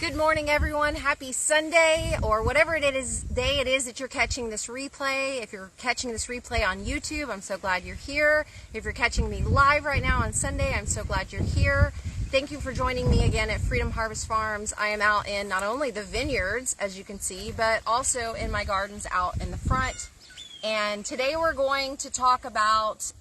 Good morning, everyone. Happy Sunday, or whatever day it is that you're catching this replay. If you're catching this replay on YouTube, I'm so glad you're here. If you're catching me live right now on Sunday, I'm so glad you're here. Thank you for joining me again at Freedom Harvest Farms. I am out in not only the vineyards, as you can see, but also in my gardens out in the front. And today we're going to talk about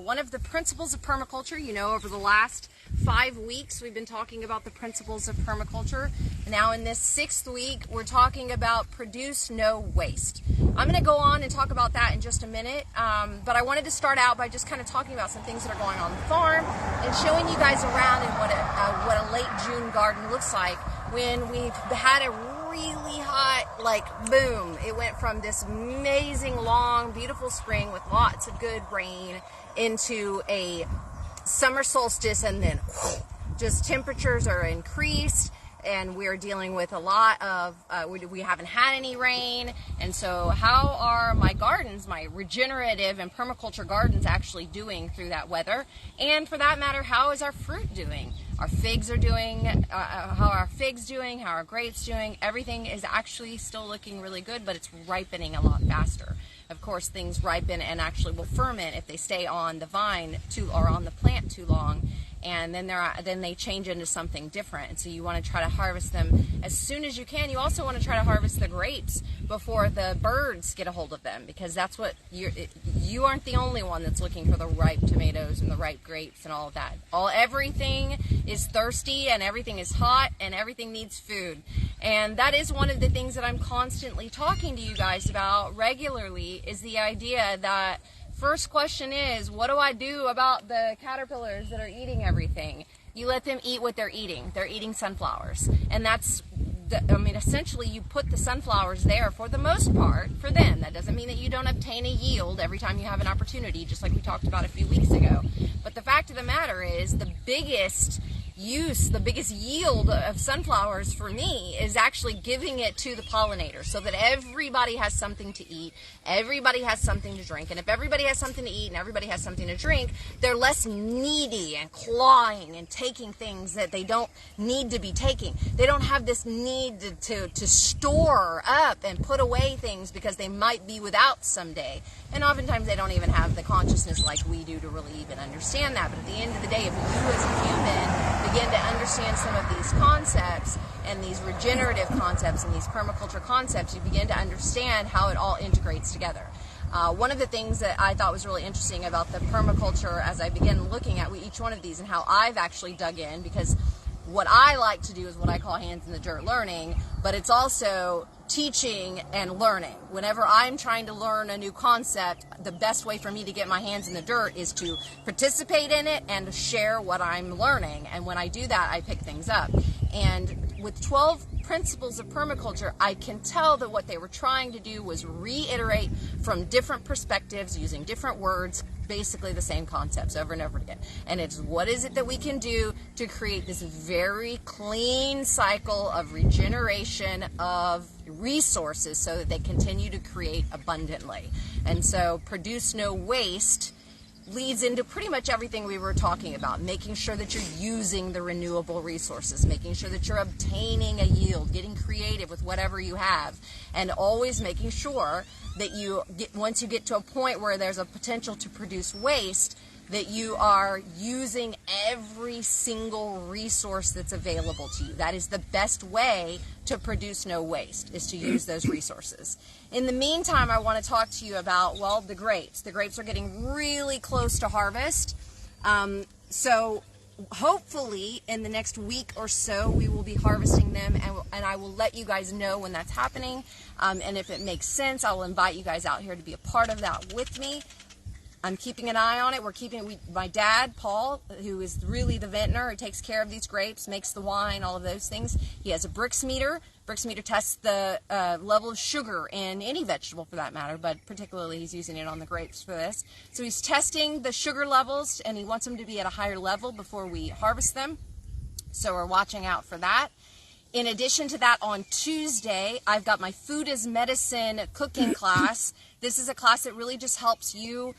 one of the principles of permaculture. You know, over the last 5 weeks, we've been talking about the principles of permaculture. Now in this 6th week, we're talking about produce no waste. I'm going to go on and talk about that in just a minute, but I wanted to start out by just kind of talking about some things that are going on the farm and showing you guys around and what a late June garden looks like when we've had a really hot, boom. It went from this amazing, long, beautiful spring with lots of good rain into a summer solstice, and then just temperatures are increased, and we're dealing with a lot of, we haven't had any rain. And so how are my gardens, my regenerative and permaculture gardens, actually doing through that weather? And for that matter, how is our fruit doing? Our figs are doing, how are our figs doing, how are our grapes doing? Everything is actually still looking really good, but it's ripening a lot faster. Of course, things ripen and actually will ferment if they stay on the vine or on the plant too long, and then they change into something different. And so you want to try to harvest them as soon as you can. You also want to try to harvest the grapes before the birds get a hold of them, because that's what you aren't the only one that's looking for the ripe tomatoes and the ripe grapes and all of that. Everything is thirsty, and everything is hot, and everything needs food. And that is one of the things that I'm constantly talking to you guys about regularly, is the idea that first question is, what do I do about the caterpillars that are eating everything? You let them eat what they're eating. They're eating sunflowers. And that's, essentially you put the sunflowers there for the most part for them. That doesn't mean that you don't obtain a yield every time you have an opportunity, just like we talked about a few weeks ago. But the fact of the matter is, the biggest yield of sunflowers for me is actually giving it to the pollinators, so that everybody has something to eat, everybody has something to drink. And if everybody has something to eat and everybody has something to drink, they're less needy and clawing and taking things that they don't need to be taking. They don't have this need to store up and put away things because they might be without someday. And oftentimes they don't even have the consciousness like we do to really even understand that. But at the end of the day, if you as a human begin to understand some of these concepts and these regenerative concepts and these permaculture concepts, you begin to understand how it all integrates together. One of the things that I thought was really interesting about the permaculture, as I began looking at each one of these and how I've actually dug in, because what I like to do is what I call hands in the dirt learning, but it's also teaching and learning. Whenever I'm trying to learn a new concept, the best way for me to get my hands in the dirt is to participate in it and share what I'm learning. And when I do that, I pick things up. And with 12 principles of permaculture, I can tell that what they were trying to do was reiterate from different perspectives, using different words, basically the same concepts over and over again. And it's, what is it that we can do to create this very clean cycle of regeneration of resources so that they continue to create abundantly. And so produce no waste leads into pretty much everything we were talking about, making sure that you're using the renewable resources, making sure that you're obtaining a yield, getting creative with whatever you have, and always making sure that once you get to a point where there's a potential to produce waste, that you are using every single resource that's available to you. That is the best way to produce no waste, is to use those resources. In the meantime, I want to talk to you about, the grapes. The grapes are getting really close to harvest. So hopefully in the next week or so, we will be harvesting them, and I will let you guys know when that's happening. And if it makes sense, I will invite you guys out here to be a part of that with me. I'm keeping an eye on it. My dad, Paul, who is really the vintner, who takes care of these grapes, makes the wine, all of those things. He has a Brix meter. Brix meter tests the level of sugar in any vegetable for that matter, but particularly he's using it on the grapes for this. So he's testing the sugar levels, and he wants them to be at a higher level before we harvest them. So we're watching out for that. In addition to that, on Tuesday, I've got my Food as Medicine cooking class This is a class that really just helps you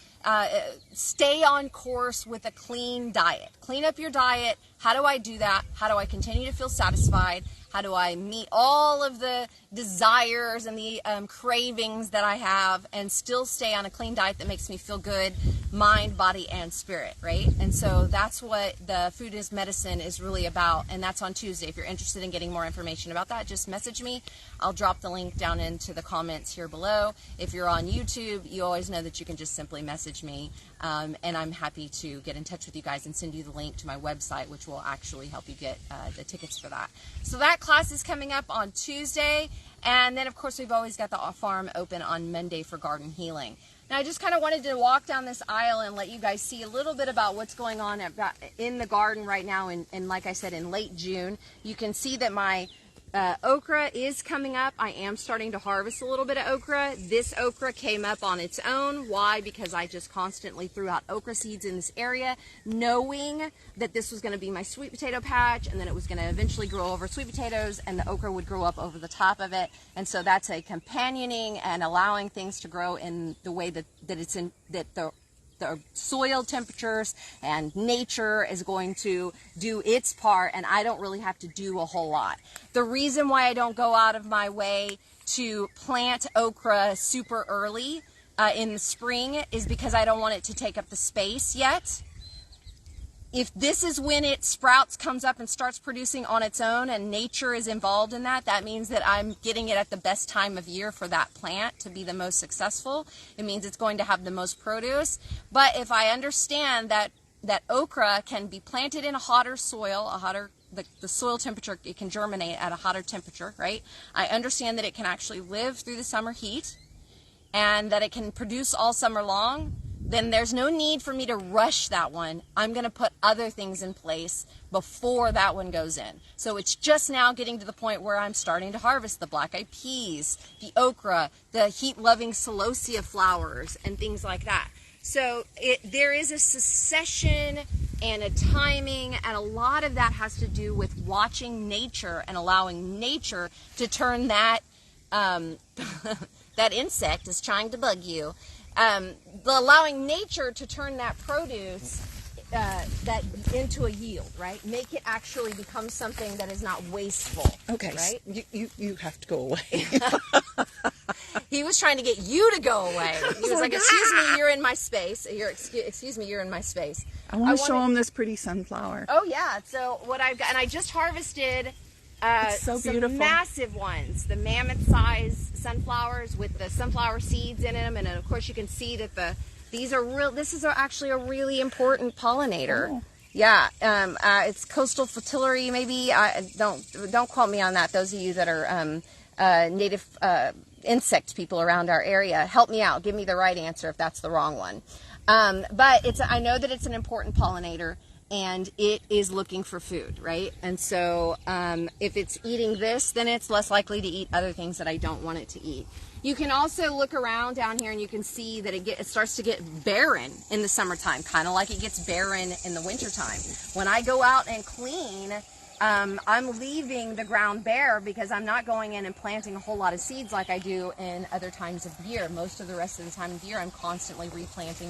stay on course with a clean diet. Clean up your diet. How do I do that? How do I continue to feel satisfied? How do I meet all of the desires and the cravings that I have and still stay on a clean diet that makes me feel good, mind, body, and spirit, right? And so that's what the Food is Medicine is really about, and that's on Tuesday. If you're interested in getting more information about that, just message me. I'll drop the link down into the comments here below. If you're on YouTube, you always know that you can just simply message me, and I'm happy to get in touch with you guys and send you the link to my website, which will actually help you get the tickets for that. So that class is coming up on Tuesday, and then of course we've always got the farm open on Monday for garden healing. Now I just kind of wanted to walk down this aisle and let you guys see a little bit about what's going on in the garden right now, and like I said, in late June. You can see that my okra is coming up. I am starting to harvest a little bit of okra. This okra came up on its own. Why? Because I just constantly threw out okra seeds in this area, knowing that this was going to be my sweet potato patch, and then it was going to eventually grow over sweet potatoes, and the okra would grow up over the top of it. And so that's a companioning and allowing things to grow in the way that the soil temperatures and nature is going to do its part, and I don't really have to do a whole lot. The reason why I don't go out of my way to plant okra super early in the spring is because I don't want it to take up the space yet. If this is when it sprouts, comes up, and starts producing on its own, and nature is involved in that, that means that I'm getting it at the best time of year for that plant to be the most successful. It means it's going to have the most produce. But if I understand that okra can be planted in a hotter soil, the soil temperature, it can germinate at a hotter temperature, right? I understand that it can actually live through the summer heat and that it can produce all summer long. Then there's no need for me to rush that one. I'm going to put other things in place before that one goes in. So it's just now getting to the point where I'm starting to harvest the black-eyed peas, the okra, the heat-loving celosia flowers, and things like that. So there is a succession and a timing, and a lot of that has to do with watching nature and allowing nature to turn that, that insect is trying to bug you, allowing nature to turn that produce that into a yield, right? Make it actually become something that is not wasteful. Okay, right? You have to go away. He was trying to get you to go away. He was like, "Excuse me, you're in my space. Excuse me, you're in my space." I want to show him this pretty sunflower. Oh yeah. So what I've got, and I just harvested so some beautiful, massive ones, the mammoth-size sunflowers with the sunflower seeds in them, and of course you can see that these are real. This is actually a really important pollinator. Oh. Yeah, it's coastal fritillary, maybe. Don't quote me on that. Those of you that are native insect people around our area, help me out. Give me the right answer if that's the wrong one. But I know that it's an important pollinator, and it is looking for food, right? And so if it's eating this, then it's less likely to eat other things that I don't want it to eat. You can also look around down here and you can see that it starts to get barren in the summertime, kind of like it gets barren in the wintertime. When I go out and clean, I'm leaving the ground bare because I'm not going in and planting a whole lot of seeds like I do in other times of the year. Most of the rest of the time of the year, I'm constantly replanting.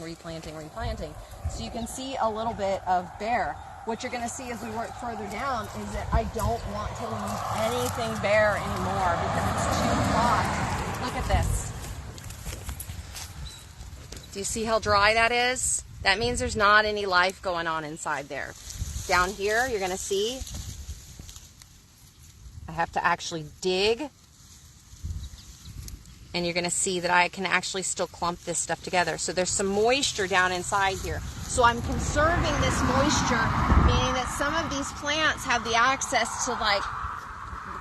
So you can see a little bit of bare. What you're going to see as we work further down is that I don't want to leave anything bare anymore because it's too hot. Look at this. Do you see how dry that is? That means there's not any life going on inside there. Down here, you're going to see I have to actually dig, and you're going to see that I can actually still clump this stuff together. So there's some moisture down inside here. So I'm conserving this moisture, meaning that some of these plants have the access to like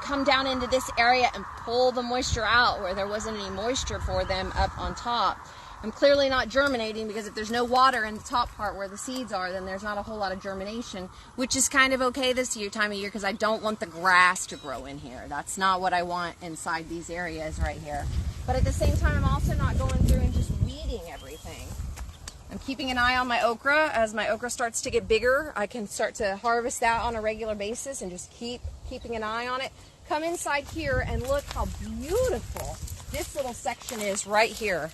come down into this area and pull the moisture out where there wasn't any moisture for them up on top. I'm clearly not germinating because if there's no water in the top part where the seeds are, then there's not a whole lot of germination, which is kind of okay this time of year because I don't want the grass to grow in here. That's not what I want inside these areas right here. But at the same time, I'm also not going through and just weeding everything. I'm keeping an eye on my okra. As my okra starts to get bigger, I can start to harvest that on a regular basis and just keeping an eye on it. Come inside here and look how beautiful this little section is right here.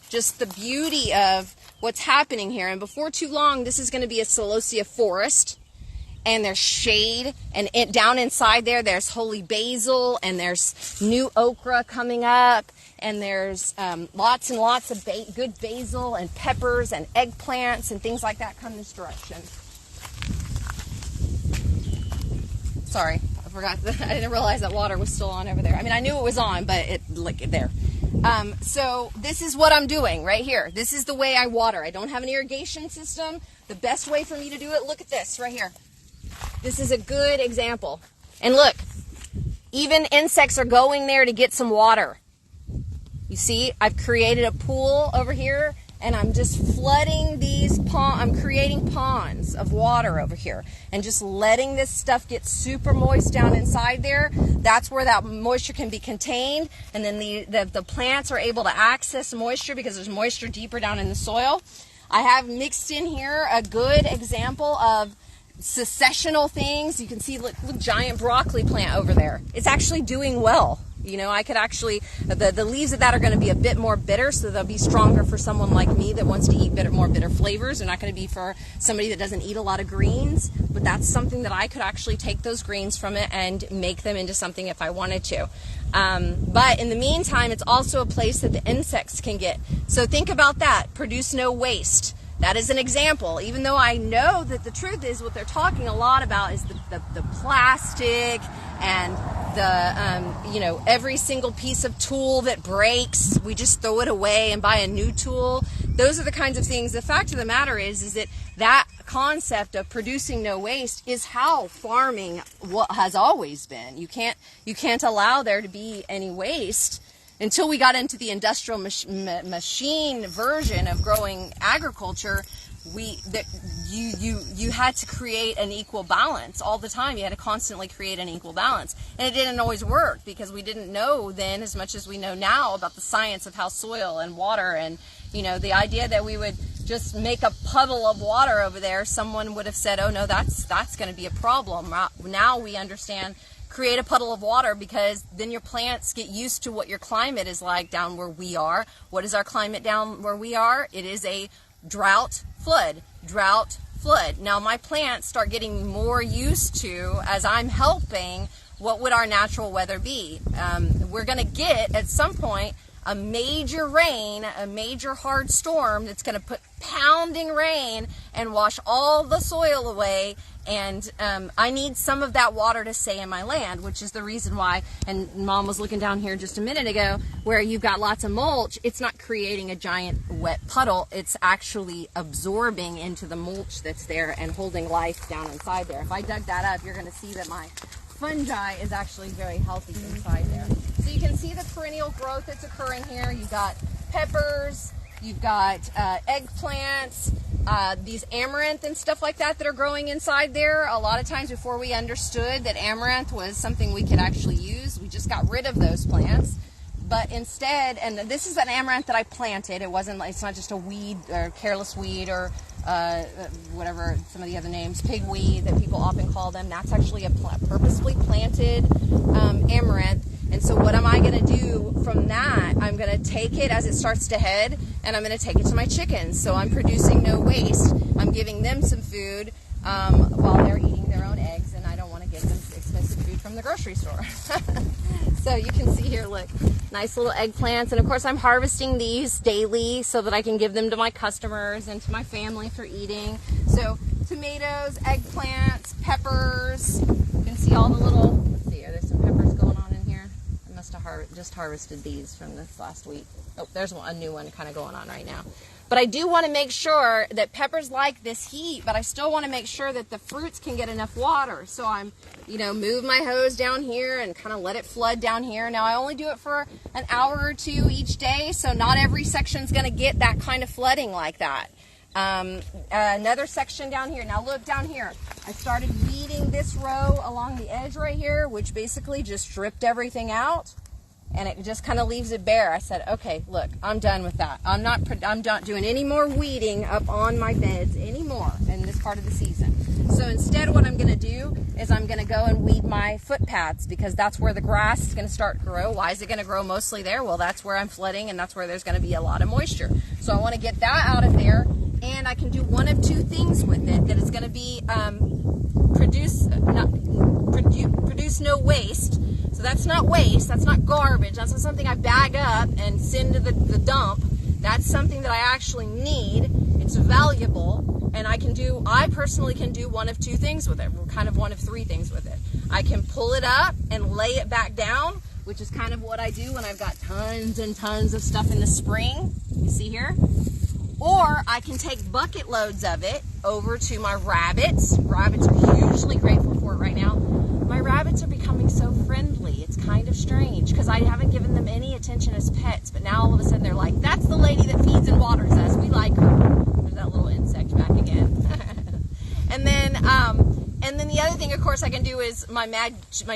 just the beauty of what's happening here. And before too long, this is going to be a celosia forest. And there's shade, and down inside there's holy basil, and there's new okra coming up, and there's lots and lots of good basil and peppers and eggplants and things like that come this direction. Sorry, I forgot. I didn't realize that water was still on over there. I mean, I knew it was on, but it like there. So this is what I'm doing right here. This is the way I water. I don't have an irrigation system. The best way for me to do it, look at this right here. This is a good example. And look, even insects are going there to get some water. You see, I've created a pool over here, and I'm just flooding these ponds. I'm creating ponds of water over here and just letting this stuff get super moist down inside there. That's where that moisture can be contained, and then the plants are able to access moisture because there's moisture deeper down in the soil. I have mixed in here a good example of successional things. You can see, look, giant broccoli plant over there. It's actually doing well. You know, I could actually, the leaves of that are going to be a bit more bitter, so they'll be stronger for someone like me that wants to eat more bitter flavors. They're not going to be for somebody that doesn't eat a lot of greens, but that's something that I could actually take those greens from it and make them into something if I wanted to. But in the meantime, it's also a place that the insects can get. So think about that. Produce no waste. That is an example, even though I know that the truth is what they're talking a lot about is the plastic and the, every single piece of tool that breaks, we just throw it away and buy a new tool. Those are the kinds of things. The fact of the matter is that concept of producing no waste is how farming has always been. You can't allow there to be any waste. Until we got into the industrial machine version of growing agriculture, you had to create an equal balance all the time. You had to constantly create an equal balance. And it didn't always work because we didn't know then as much as we know now about the science of how soil and water and, the idea that we would just make a puddle of water over there, someone would have said, oh no, that's going to be a problem. Now we understand, create a puddle of water, because then your plants get used to what your climate is like down where we are. What is our climate down where we are? It is a drought, flood, drought, flood. Now my plants start getting more used to, as I'm helping, what would our natural weather be? We're going to get at some point a major rain, a major hard storm that's going to put pounding rain and wash all the soil away. And I need some of that water to stay in my land, which is the reason why, and Mom was looking down here just a minute ago, where you've got lots of mulch. It's not creating a giant wet puddle. It's actually absorbing into the mulch that's there and holding life down inside there. If I dug that up, you're going to see that my fungi is actually very healthy inside there. So you can see the perennial growth that's occurring here. You've got peppers, you've got eggplants, these amaranth and stuff like that are growing inside there. A lot of times before we understood that amaranth was something we could actually use, we just got rid of those plants. But instead, and this is an amaranth that I planted. It's not just a weed or careless weed or whatever some of the other names, pigweed that people often call them. That's actually a purposefully planted amaranth. And so what am I going to do from that? I'm going to take it as it starts to head, and I'm going to take it to my chickens. So I'm producing no waste. I'm giving them some food while they're eating their own eggs, and I don't want to give them expensive food from the grocery store. So you can see here, look, nice little eggplants. And of course I'm harvesting these daily so that I can give them to my customers and to my family for eating. So tomatoes, eggplants, peppers. You can see all the little, let's see, are there some peppers going on in here? I must have just harvested these from this last week. Oh, there's a new one kind of going on right now. But I do want to make sure that peppers like this heat, but I still want to make sure that the fruits can get enough water. So I'm, move my hose down here and kind of let it flood down here. Now I only do it for an hour or two each day, so not every section's going to get that kind of flooding like that. Another section down here. Now look down here. I started weeding this row along the edge right here, which basically just stripped everything out. And it just kind of leaves it bare. I said, okay, look, I'm done with that. I'm not doing any more weeding up on my beds anymore in this part of the season. So instead what I'm going to do is I'm going to go and weed my footpaths, because that's where the grass is going to start to grow. Why is it going to grow mostly there? Well, that's where I'm flooding, and that's where there's going to be a lot of moisture. So I want to get that out of there, and I can do one of two things with it. That it's going to be produce no waste. So that's not waste, that's not garbage, that's not something I bag up and send to the dump. That's something that I actually need. It's valuable, and I personally can do one of two things with it. Kind of one of three things with it. I can pull it up and lay it back down, which is kind of what I do when I've got tons and tons of stuff in the spring. You see here? Or I can take bucket loads of it over to my rabbits. Rabbits are hugely grateful for it right now. My rabbits are becoming so friendly. It's kind of strange, because I haven't given them any attention as pets, but now all of a sudden they're like, that's the lady that feeds and waters us. We like her. There's that little insect back again. And then the other thing, of course, I can do is my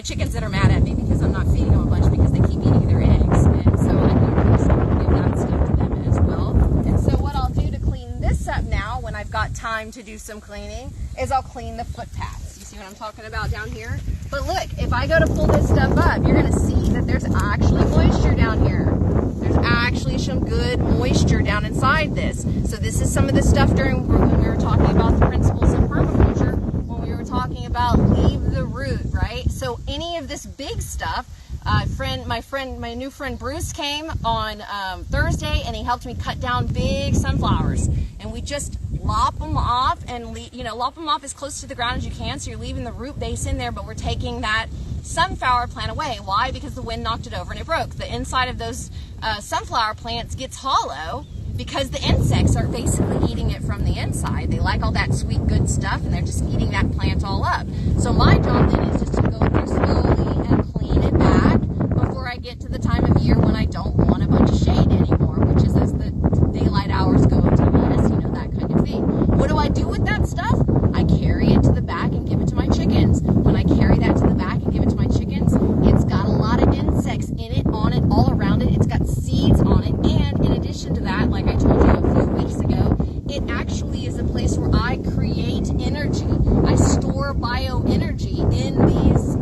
chickens that are mad at me because I'm not feeding them a bunch because they keep eating their eggs. And so I can give that stuff to them as well. And so what I'll do to clean this up now, when I've got time to do some cleaning, is I'll clean the footpaths. You see what I'm talking about down here? But look, if I go to pull this stuff up, you're going to see that there's actually moisture down here. There's actually some good moisture down inside this. So this is some of the stuff during when we were talking about the principles of permaculture, when we were talking about leave the root, right? So any of this big stuff, my new friend Bruce came on Thursday, and he helped me cut down big sunflowers, and we just lop them off and lop them off as close to the ground as you can, so you're leaving the root base in there, but we're taking that sunflower plant away. Why? Because the wind knocked it over and it broke. The inside of those sunflower plants gets hollow because the insects are basically eating it from the inside. They like all that sweet good stuff, and they're just eating that plant all up. So my job then is just to go through slowly and clean it back before I get to the time of year when I don't want a bunch of shade anymore, which is as the daylight hours go to us, that kind of thing. What do I do with that stuff? I carry it to the back and give it to my chickens. When I carry that to the back and give it to my chickens, it's got a lot of insects in it, on it, all around it. It's got seeds on it, and in addition to that, like I told you a few weeks ago, it actually is a place where I create energy. I store bioenergy in these,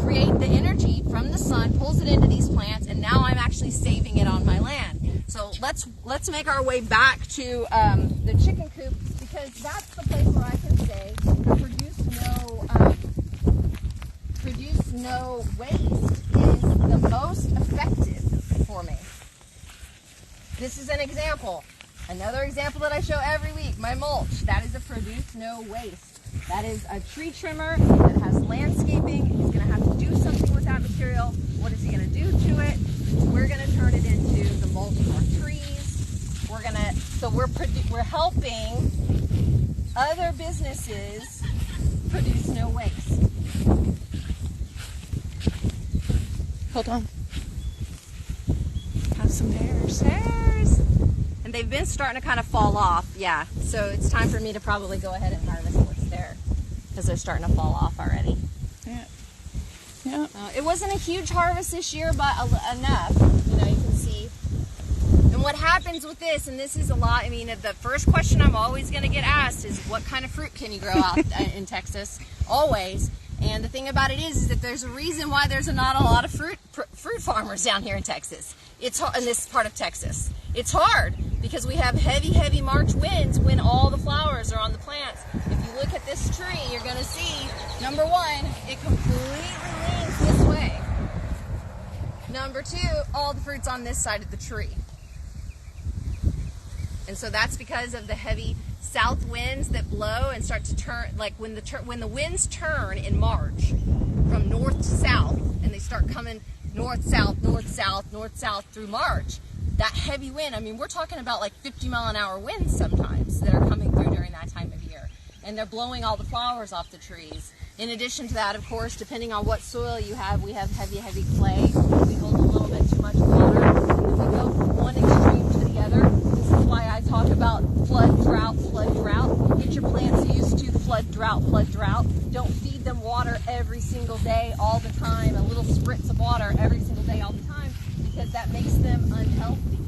create the energy from the sun, pulls it into these plants, and now I'm actually saving it on my land. So let's make our way back to the chicken coop, because that's the place where I can say produce no waste is the most effective for me. This is an example. Another example that I show every week, my mulch. That is a produce no waste. That is a tree trimmer that has landscaping. He's going to have to do something with that material. What is he going to do to it? We're going to turn it into the mulch of our trees. We're helping other businesses produce no waste. Hold on. Have some hairs. And they've been starting to kind of fall off. Yeah. So it's time for me to probably go ahead and harvest what's there, because they're starting to fall off already. Yeah. It wasn't a huge harvest this year, but enough. You can see. And what happens with this, and this is a lot, the first question I'm always going to get asked is, what kind of fruit can you grow out in Texas? Always. And the thing about it is that there's a reason why there's not a lot of fruit farmers down here in Texas. It's in this part of Texas. It's hard because we have heavy March winds when all the flowers are on the plants. If you look at this tree, you're going to see, number one, it completely leans this way. Number two, all the fruit's on this side of the tree. And so that's because of the heavy south winds that blow and start to turn, like when the winds turn in March from north to south, and they start coming north, south through March, that heavy wind, we're talking about like 50-mile-an-hour winds sometimes that are coming through during that time of year. And they're blowing all the flowers off the trees. In addition to that, of course, depending on what soil you have, we have heavy clay. We hold a little bit too much water. And then we go from one extreme to the other. This is why I talk about flood, drought. Get your plants used to flood, drought. Don't feed them water every single day, all the time, a little spritz of water every single day, all the time, because that makes them unhealthy.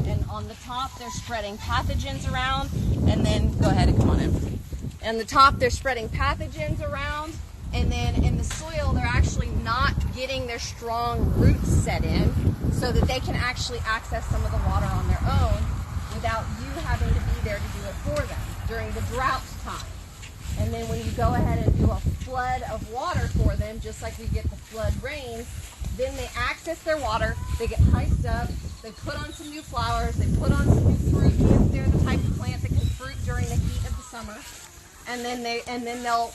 And on the top, they're spreading pathogens around. And then, go ahead and come on in. On the top, they're spreading pathogens around, and then in the soil, they're actually not getting their strong roots set in so that they can actually access some of the water on their own without you having to be there to do it for them during the drought time. And then when you go ahead and do a flood of water for them, just like we get the flood rains, then they access their water, they get hyped up, they put on some new flowers, they put on some new fruit if they're the type of plant that can fruit during the heat of the summer. And then they'll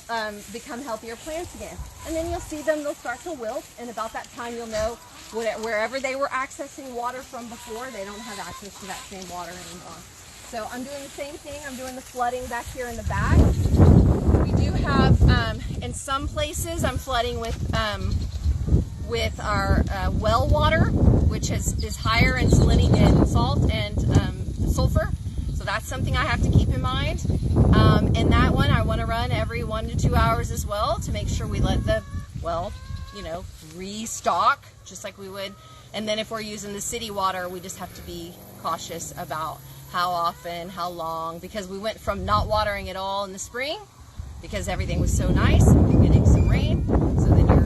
become healthier plants again. And then you'll see them, they'll start to wilt, and about that time you'll know wherever they were accessing water from before, they don't have access to that same water anymore. So I'm doing the same thing. I'm doing the flooding back here in the back. We do have, in some places, I'm flooding with our well water, which is higher in salinity and salt and sulfur. So that's something I have to keep in mind. And that one I want to run every 1 to 2 hours as well to make sure we let the well, restock just like we would. And then if we're using the city water, we just have to be cautious about how often, how long, because we went from not watering at all in the spring because everything was so nice and we're getting some rain. So then your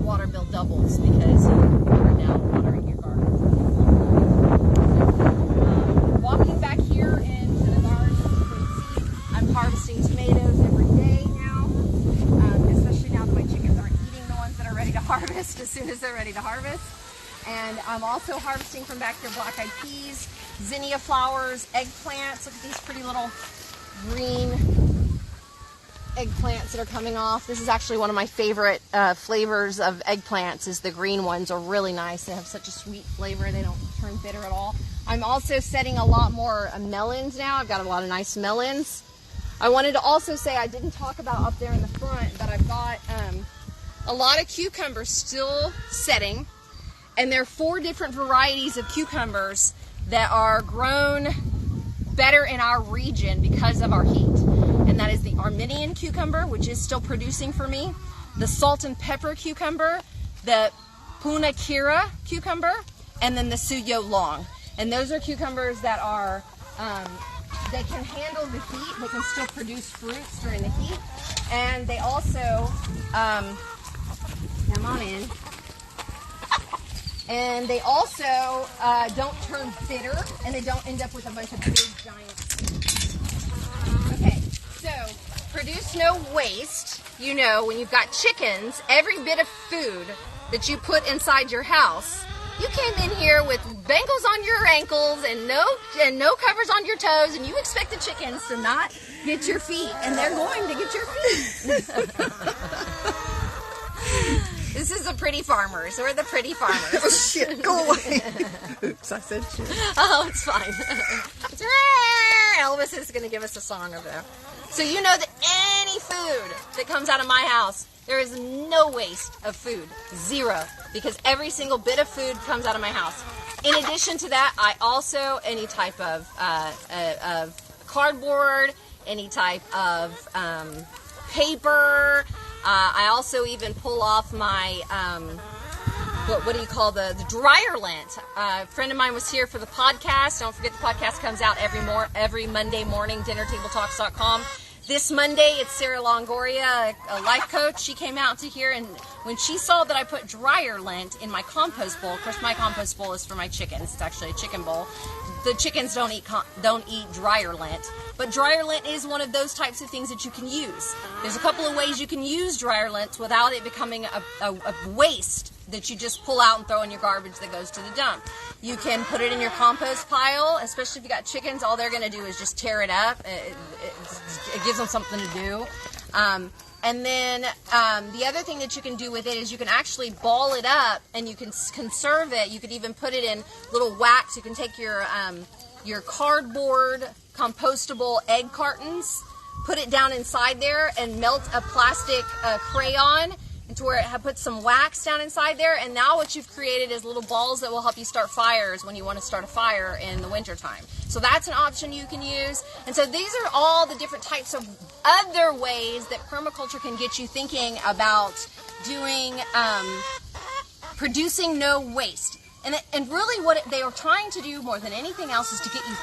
water bill doubles because you're now watering your garden. Walking back here into the garden, you can see I'm harvesting tomatoes every day now, especially now that my chickens aren't eating the ones that are ready to harvest as soon as they're ready to harvest. And I'm also harvesting from back here black-eyed peas, zinnia flowers, eggplants. Look at these pretty little green eggplants that are coming off. This is actually one of my favorite flavors of eggplants is the green ones are really nice. They have such a sweet flavor. They don't turn bitter at all. I'm also setting a lot more melons now. I've got a lot of nice melons. I wanted to also say I didn't talk about up there in the front, but I've got a lot of cucumbers still setting. And there are 4 different varieties of cucumbers that are grown better in our region because of our heat. And that is the Armenian cucumber, which is still producing for me, the salt and pepper cucumber, the Punakira cucumber, and then the Suyo long. And those are cucumbers that are, they can handle the heat, they can still produce fruits during the heat. And they also, come on in. And they also don't turn bitter, and they don't end up with a bunch of big, giant seeds. Okay, so produce no waste. When you've got chickens, every bit of food that you put inside your house, you came in here with bangles on your ankles and no covers on your toes, and you expect the chickens to not get your feet, and they're going to get your feet. This is the pretty farmers. We're the pretty farmers. Oh, shit. Go away. Oops, I said shit. Oh, it's fine. Elvis is going to give us a song over there. So you know that any food that comes out of my house, there is no waste of food. 0. Because every single bit of food comes out of my house. In addition to that, I also, any type of cardboard, any type of paper, I also even pull off my, what do you call the dryer lint. A friend of mine was here for the podcast. Don't forget the podcast comes out every Monday morning, dinnertabletalks.com. This Monday, it's Sarah Longoria, a life coach. She came out to here, and when she saw that I put dryer lint in my compost bowl, of course my compost bowl is for my chickens. It's actually a chicken bowl. The chickens don't eat dryer lint, but dryer lint is one of those types of things that you can use. There's a couple of ways you can use dryer lint without it becoming a waste that you just pull out and throw in your garbage that goes to the dump. You can put it in your compost pile, especially if you got chickens. All they're going to do is just tear it up. It gives them something to do. And then the other thing that you can do with it is you can actually ball it up and you can conserve it. You could even put it in little wax. You can take your cardboard compostable egg cartons, put it down inside there and melt a plastic crayon into where it puts some wax down inside there, and now what you've created is little balls that will help you start fires when you want to start a fire in the wintertime. So that's an option you can use. And so these are all the different types of other ways that permaculture can get you thinking about doing, producing no waste. And really what they are trying to do more than anything else is to get you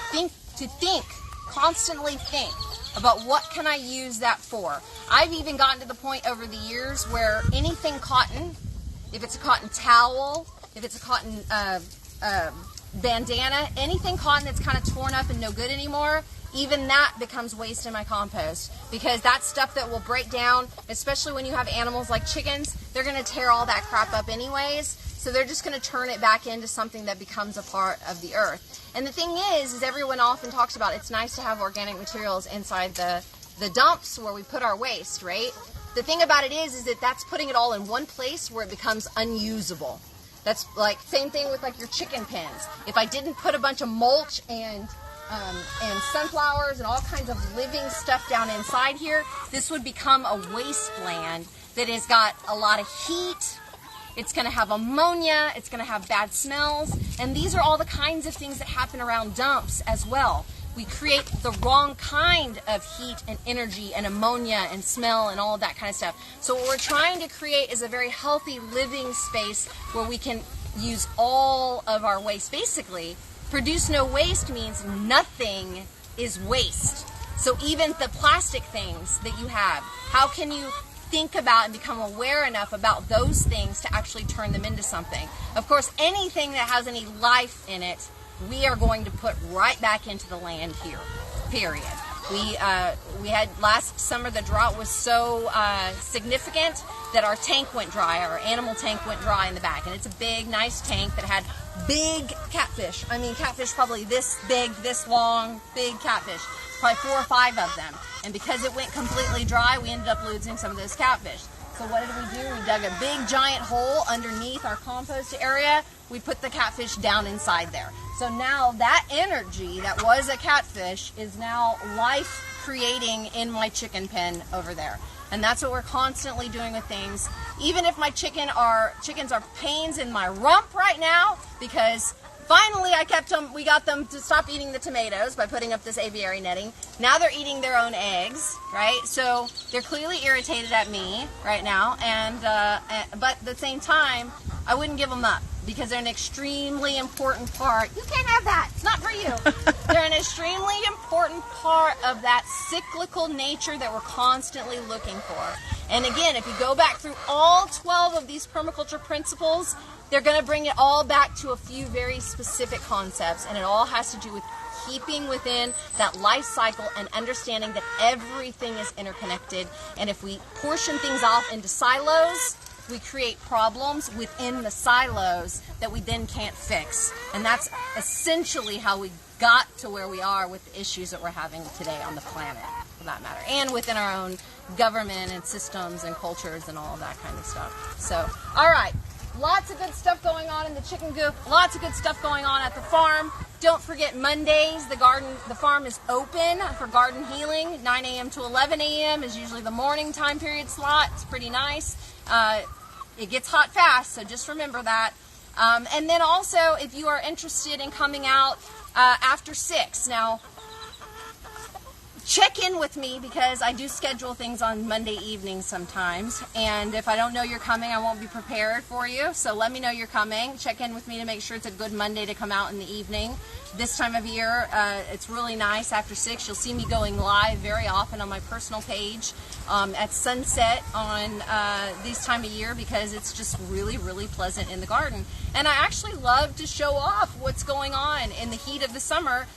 constantly think. about what can I use that for. I've even gotten to the point over the years where anything cotton, if it's a cotton towel, if it's a cotton bandana, anything cotton that's kind of torn up and no good anymore, even that becomes waste in my compost, because that's stuff that will break down, especially when you have animals like chickens. They're going to tear all that crap up anyways, so they're just going to turn it back into something that becomes a part of the earth. And the thing is everyone often talks about it's nice to have organic materials inside the dumps where we put our waste, right? The thing about it is that that's putting it all in one place where it becomes unusable. That's like same thing with like your chicken pens. If I didn't put a bunch of mulch and sunflowers and all kinds of living stuff down inside here, this would become a wasteland that has got a lot of heat. It's going to have ammonia, it's going to have bad smells, and these are all the kinds of things that happen around dumps as well. We create the wrong kind of heat and energy and ammonia and smell and all of that kind of stuff. So what we're trying to create is a very healthy living space where we can use all of our waste. Basically, produce no waste means nothing is waste. So even the plastic things that you have, how can you think about and become aware enough about those things to actually turn them into something? Of course, anything that has any life in it, we are going to put right back into the land here, period. We had last summer, the drought was so significant that our tank went dry, our animal tank went dry in the back. And it's a big, nice tank that had big catfish. I mean, catfish probably this big, this long, big catfish. Probably 4 or 5 of them. And because it went completely dry, we ended up losing some of those catfish. So what did we do? We dug a big giant hole underneath our compost area. We put the catfish down inside there. So now that energy that was a catfish is now life creating in my chicken pen over there. And that's what we're constantly doing with things. Even if my chickens are pains in my rump right now, because finally we got them to stop eating the tomatoes by putting up this aviary netting. Now they're eating their own eggs, right? So they're clearly irritated at me right now, but at the same time, I wouldn't give them up because they're an extremely important part. You can't have that, it's not for you. They're an extremely important part of that cyclical nature that we're constantly looking for. And again, if you go back through all 12 of these permaculture principles, they're going to bring it all back to a few very specific concepts, and it all has to do with keeping within that life cycle and understanding that everything is interconnected. And if we portion things off into silos, we create problems within the silos that we then can't fix. And that's essentially how we got to where we are with the issues that we're having today on the planet, for that matter, and within our own government and systems and cultures and all of that kind of stuff. So, all right. Lots of good stuff going on in the chicken coop. Lots of good stuff going on at the farm. Don't forget Mondays, the farm is open for garden healing. 9 a.m. to 11 a.m. is usually the morning time period slot. It's pretty nice. It gets hot fast, so just remember that. And then also, if you are interested in coming out after 6. Now, check in with me because I do schedule things on Monday evenings sometimes, and if I don't know you're coming, I won't be prepared for you. So let me know you're coming. Check in with me to make sure it's a good Monday to come out in the evening. This time of year, it's really nice after 6. You'll see me going live very often on my personal page at sunset on this time of year because it's just really, really pleasant in the garden. And I actually love to show off what's going on in the heat of the summer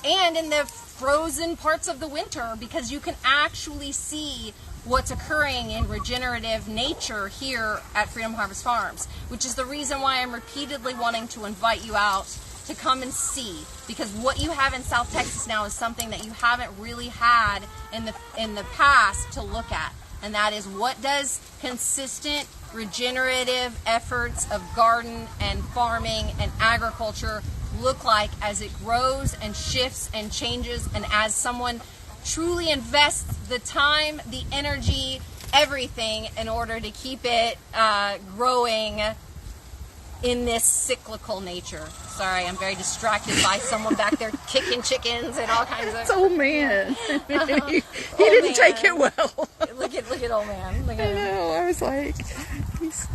and in the frozen parts of the winter, because you can actually see what's occurring in regenerative nature here at Freedom Harvest Farms, which is the reason why I'm repeatedly wanting to invite you out to come and see, because what you have in South Texas now is something that you haven't really had in the past to look at, and that is what does consistent regenerative efforts of garden and farming and agriculture look like as it grows and shifts and changes, and as someone truly invests the time, the energy, everything in order to keep it growing in this cyclical nature. Sorry, I'm very distracted by someone back there kicking chickens and all kinds of... It's old man. He didn't take it well. Look at old man. Look at I him. know, I was like... He's...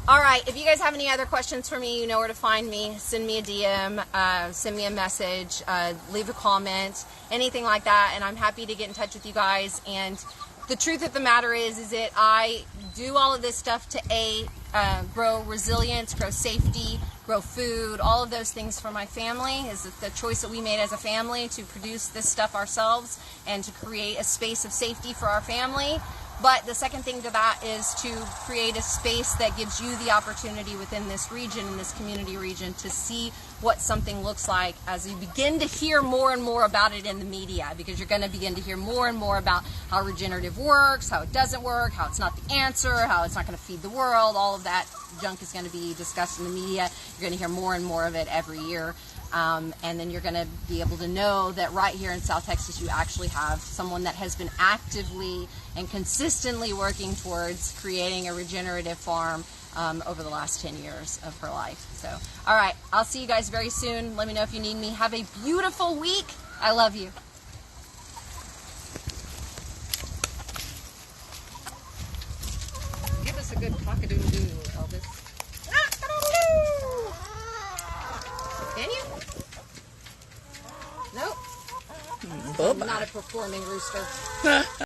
All All right, if you guys have any other questions for me, you know where to find me. Send me a DM, send me a message, leave a comment, anything like that, and I'm happy to get in touch with you guys. And the truth of the matter is that I do all of this stuff to grow resilience, grow safety, grow food, all of those things for my family. Is the choice that we made as a family to produce this stuff ourselves and to create a space of safety for our family. But the second thing to that is to create a space that gives you the opportunity within this region, in this community region, to see what something looks like as you begin to hear more and more about it in the media, because you're going to begin to hear more and more about how regenerative works, how it doesn't work, how it's not the answer, how it's not going to feed the world. All of that junk is going to be discussed in the media. You're going to hear more and more of it every year. And then you're going to be able to know that right here in South Texas, you actually have someone that has been actively and consistently working towards creating a regenerative farm over the last 10 years of her life. So, all right, I'll see you guys very soon. Let me know if you need me. Have a beautiful week. I love you. Give us a good cock-a-doodle-doo, Elvis. Can you? Nope. Bye-bye. I'm not a performing rooster.